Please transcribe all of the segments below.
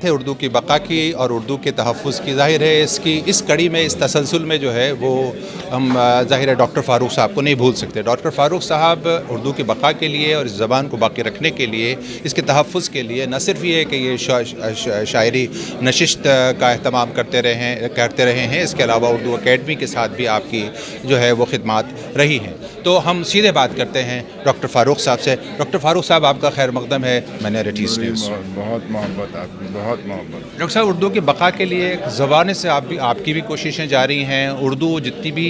है उर्दू की बका की और उर्दू के तहफ़्फ़ुज़ की। ज़ाहिर है इस कड़ी में, इस तसलसल में जो है वो हम ज़ाहिर है डॉक्टर फ़ारूक साहब को नहीं भूल सकते। डॉक्टर फ़ारूक साहब उर्दू की बका के लिए और इस ज़बान को बाकी रखने के लिए, इसके तहफ़्फ़ुज़ के लिए न सिर्फ ये कि ये शायरी नशिस्त का एहतमाम करते रहे हैं, इसके अलावा उर्दू अकेडमी के साथ भी आपकी जो है वो खिदमात रही हैं। तो हम सीधे बात करते हैं डॉक्टर फ़ारूक साहब से। डॉक्टर फ़ारूक साहब, आपका खैर मक़दम है माइनॉरिटीज़ न्यूज़। बहुत मोहब्बत आपकी, बहुत मोहब्बत। डॉक्टर साहब, उर्दू की बका के लिए ज़बान से आपकी भी कोशिशें जारी हैं, उर्दू जितनी भी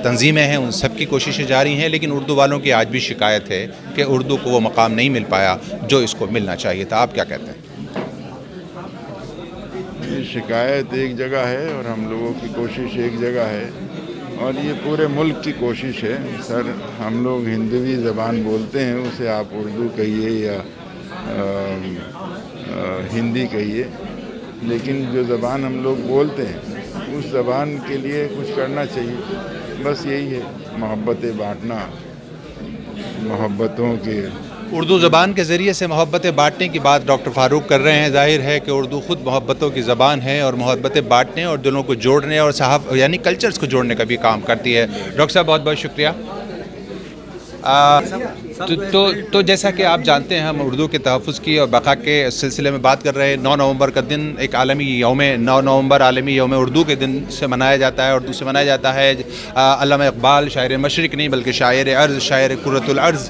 तंजीमें हैं उन सब की कोशिशें जारी हैं, लेकिन उर्दू वालों की आज भी शिकायत है कि उर्दू को वो मकाम नहीं मिल पाया जो इसको मिलना चाहिए था। आप क्या कहते हैं? ये शिकायत एक जगह है और हम लोगों की कोशिश एक जगह है, और ये पूरे मुल्क की कोशिश है। सर, हम लोग हिंदवी ज़बान बोलते हैं, उसे आप उर्दू कहिए या हिंदी कहिए, लेकिन जो ज़बान हम लोग बोलते हैं उस ज़बान के लिए कुछ करना चाहिए। बस यही है, मोहब्बतें बांटना, मोहब्बतों के उर्दू ज़बान के ज़रिए से मोहब्बतें बांटने की बात डॉक्टर फ़ारूक कर रहे हैं। ज़ाहिर है कि उर्दू ख़ुद मोहब्बतों की ज़बान है और मोहब्बतें बांटने और दिलों को जोड़ने और यानी कल्चर्स को जोड़ने का भी काम करती है। डॉक्टर साहब, बहुत बहुत शुक्रिया। तो जैसा कि आप जानते हैं, हम उर्दू के तहफ़्फ़ुज़ की और बका के सिलसिले में बात कर रहे हैं। 9 नवंबर का दिन एक आलमी यौम 9 नवंबर आलमी यौम उर्दू के दिन से मनाया जाता है। उर्दू से मनाया जाता है अल्लामा इक़बाल शायर मशरिक़ नहीं बल्कि शायर अर्ज़, शायर कुर्रतुल अर्ज़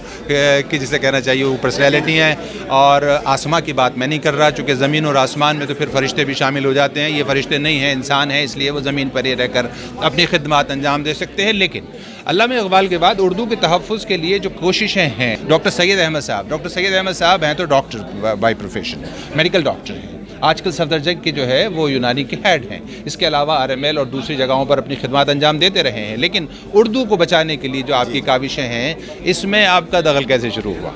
की जिसे कहना चाहिए वो पर्सनैलिटी हैं। और आसमां की बात मैं नहीं कर रहा, चूँकि ज़मीन और आसमान में तो फिर फ़रिश्ते भी शामिल हो जाते हैं। ये फ़रिश्ते नहीं हैं, इंसान हैं, इसलिए वो ज़मीन पर ही रहकर अपनी खिदमत अंजाम दे सकते हैं। लेकिन अल्लामा इक़बाल के बाद उर्दू के तहफ़्फ़ुज़ के लिए जो कोशिशें हैं, डॉक्टर सैयद अहमद साहब हैं तो doctor by profession, medical doctor हैं। आजकल सफदरजंग के जो है वो यूनानी के हेड हैं। इसके अलावा RML और दूसरी जगहों पर अपनी खिदमत अंजाम देते रहे हैं। लेकिन उर्दू को बचाने के लिए जो आपकी काविशें हैं, इसमें आपका दखल कैसे शुरू हुआ?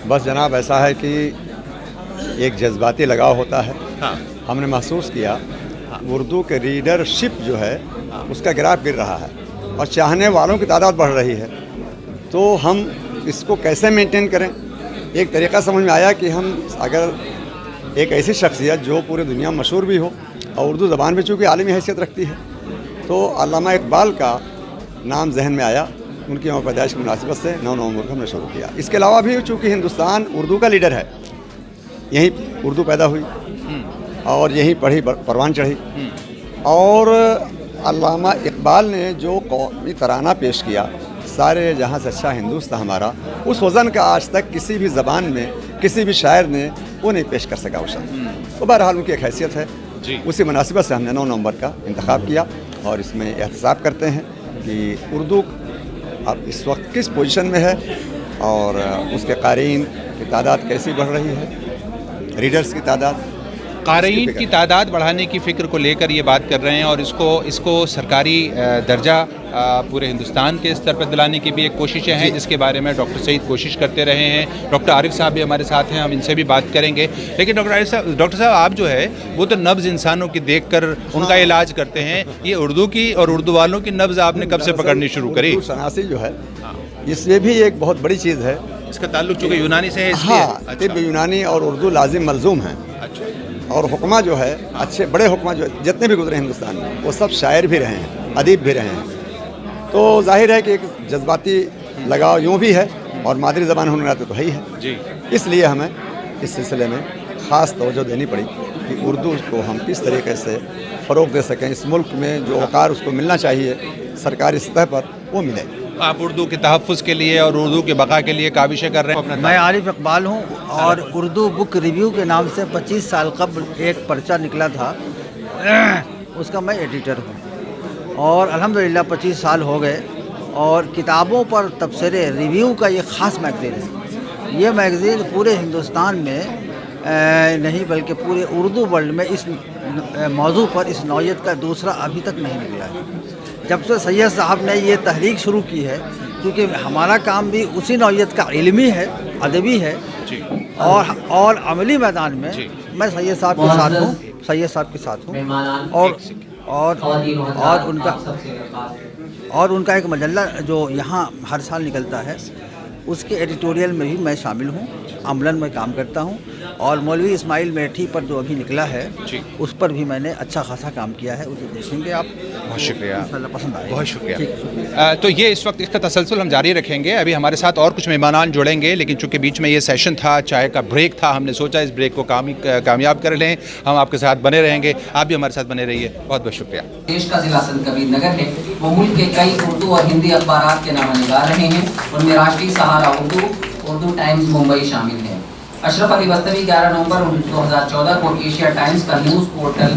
बस जनाब, ऐसा है कि एक जज्बाती लगाव होता है। हाँ। हमने महसूस किया उर्दू के रीडरशिप जो है उसका ग्राफ गिर रहा है और चाहने वालों की तादाद बढ़ रही है। तो हम इसको कैसे मेंटेन करें? एक तरीक़ा समझ में आया कि हम अगर एक ऐसी शख्सियत जो पूरी दुनिया में मशहूर भी हो और उर्दू ज़बान में चूँकि आलमी हैसियत रखती है, तो अल्लामा इक़बाल का नाम जहन में आया। उनकी यौम पैदाइश की मुनासिबत से 9 नवंबर को हमने शुरू किया। इसके अलावा भी चूँकि हिंदुस्तान उर्दू का लीडर है, यहीं उर्दू पैदा हुई और यहीं पढ़ी परवान चढ़ी। और अल्लामा इक़बाल ने जो कौमी तराना पेश किया, सारे जहाँ से अच्छा हिंदुस्तान हमारा, उस वज़न का आज तक किसी भी ज़बान में किसी भी शायर ने वो नहीं पेश कर सका उस। तो बहरहाल उनकी एक हैसियत है, उसी मुनासिबत से हमने 9 नवंबर का इंतखाब किया और इसमें एहतसाब करते हैं कि उर्दू अब इस वक्त किस पोजीशन में है और उसके क़ारीन की तादाद कैसी बढ़ रही है, रीडर्स की तादाद, क़ारीन की तादाद बढ़ाने की फ़िक्र को लेकर ये बात कर रहे हैं और इसको सरकारी दर्जा पूरे हिंदुस्तान के स्तर पर दिलाने की भी एक कोशिशें हैं, जिसके बारे में डॉक्टर सईद कोशिश करते रहे हैं। डॉक्टर आरिफ साहब भी हमारे साथ हैं, हम इनसे भी बात करेंगे। लेकिन डॉक्टर साहब आप जो है वो तो नब्ज़ इंसानों की देख कर उनका इलाज करते हैं। ये उर्दू की और उर्दू वालों की नब्ज़ आपने कब से पकड़नी शुरू करी? शनासी जो है इसमें भी एक बहुत बड़ी चीज़ है। इसका ताल्लुक चूँकि यूनानी से है इसलिए। हाँ, तिब्ब यूनानी और उर्दू लाजिम मलजूम हैं। और हुक्मा जो है, अच्छे बड़े हुक्मा जो जितने भी गुजरे हिंदुस्तान में, वो सब शायर भी रहे हैं, अदीब भी रहे हैं। तो जाहिर है कि एक जज्बाती लगाव यूँ भी है और मादरी ज़बान होने नाते तो है ही है जी। इसलिए हमें इस सिलसिले में ख़ास तवज्जो देनी पड़ी कि उर्दू को हम किस तरीके से फ़रोग़ दे सकें। इस मुल्क में जो वक़ार उसको मिलना चाहिए सरकारी सतह पर, वो मिले। आप उर्दू के तहफ़्फ़ुज़ के लिए और उर्दू के बका के लिए काविशें कर रहे हैं? मैं आरिफ इक़बाल हूँ और उर्दू बुक रिव्यू के नाम से 25 साल कबल एक पर्चा निकला था, उसका मैं एडिटर हूँ। और अल्हम्दुलिल्लाह 25 साल हो गए और किताबों पर तबसरे रिव्यू का ये ख़ास मैगज़ीन है। ये मैगज़ीन पूरे हिंदुस्तान में नहीं बल्कि पूरे उर्दू वर्ल्ड में इस मौजू पर इस नौयत का दूसरा अभी तक नहीं निकला है। जब से सैयद साहब ने ये तहरीक शुरू की है, क्योंकि हमारा काम भी उसी नौयत का इल्मी है, अदबी है और अमली मैदान में मैं सैयद साहब के साथ हूँ। और उनका एक मजल्ला जो यहाँ हर साल निकलता है, उसके एडिटोरियल में भी मैं शामिल हूँ, अमलन में काम करता हूँ। اور مولوی اسماعیل میٹھی پر جو ابھی نکلا ہے جی اس پر بھی میں نے اچھا خاصا کام کیا ہے، اسے دیکھیں گے آپ، بہت شکریہ، انشاءاللہ پسند آئے گا۔ بہت شکریہ۔ ٹھیک ہے، شکریہ۔ تو یہ اس وقت اس کا تسلسل ہم جاری رکھیں گے، ابھی ہمارے ساتھ اور کچھ مہمانان جڑیں گے، لیکن چونکہ بیچ میں یہ سیشن تھا، چائے کا بریک تھا، ہم نے سوچا اس بریک کو کامیاب کر لیں، ہم آپ کے ساتھ بنے رہیں گے، آپ بھی ہمارے ساتھ بنے رہیے، بہت بہت شکریہ۔ دیش کا ضلع سنت کبیر نگر ہے، وہ ملک کے کئی اردو اور ہندی اخبارات کے نامہ نگار رہے ہیں، ان میں راشٹری سہارا اردو، اردو ٹائمز ممبئی شامل ہیں۔ اشرف علی بستوی 11 نومبر 2014 کو ایشیا ٹائمز کا نیوز پورٹل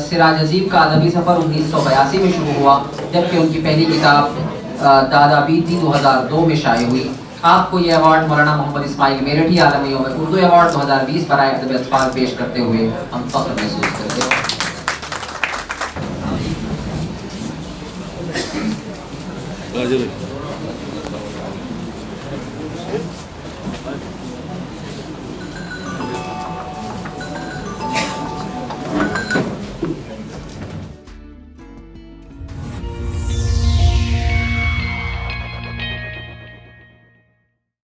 سراج عزیب کا ادبی سفر 1982 میں شروع ہوا، جبکہ ان کی پہلی کتاب دادا بیتی 2002 میں شائع ہوئی۔ آپ کو یہ ایوارڈ مولانا محمد اسماعیل میرٹھی عالمی یوم اردو ایوارڈ 2020 برائے ادب اطفال پیش کرتے ہوئے ہم فخر محسوس کرتے ہیں۔